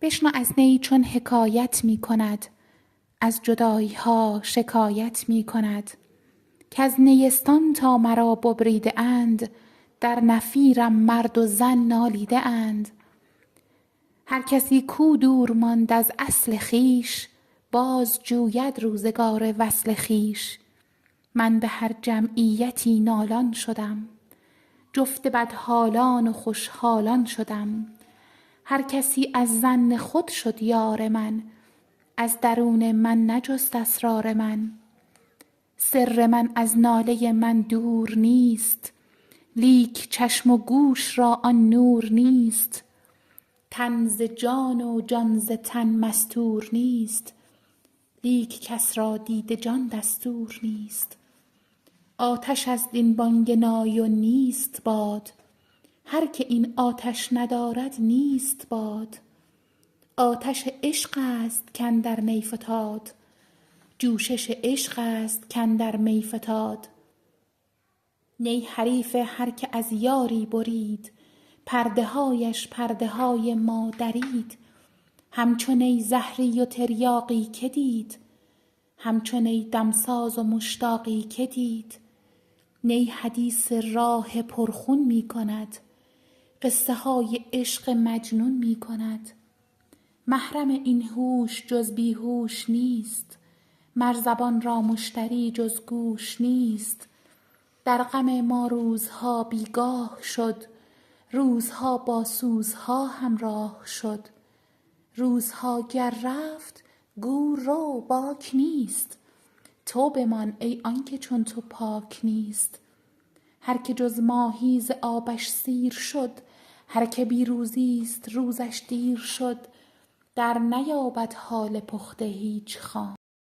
بشنو از نی چون حکایت می کند، از جدایی ها شکایت می کند. کز نیستان تا مرا ببریده اند، در نفیرم مرد و زن نالیده اند. هر کسی کو دور ماند از اصل خویش، باز جوید روزگار وصل خویش. من به هر جمعیتی نالان شدم، جفت بدحالان و خوشحالان شدم. هر کسی از ظن خود شد یار من، از درون من نجست اسرار من. سر من از ناله من دور نیست، لیک چشم و گوش را آن نور نیست. تن ز جان و جان ز تن مستور نیست، لیک کس را دید جان دستور نیست. آتش است این بانگ نای و نیست باد، هر که این آتش ندارد نیست باد. آتش عشق است کاندر نی فتاد، جوشش عشق است کاندر می فتاد. نی حریف هر که از یاری برید، پرده هایش پرده های ما درید. همچو نی زهری و تریاقی که دید، همچو نی دمساز و مشتاقی که دید. نی حدیث راه پرخون می کند، قصه های عشق مجنون می کند. محرم این هوش جز بی هوش نیست، مر زبان را مشتری جز گوش نیست. در غم ما روزها بیگاه شد، روزها با سوزها همراه شد. روزها گر رفت گو رو باک نیست، تو بمان ای آنکه چون تو پاک نیست. هر که جز ماهی ز آبش سیر شد، هر که بی روزیست روزش دیر شد. در نیابد حال پخته هیچ خام.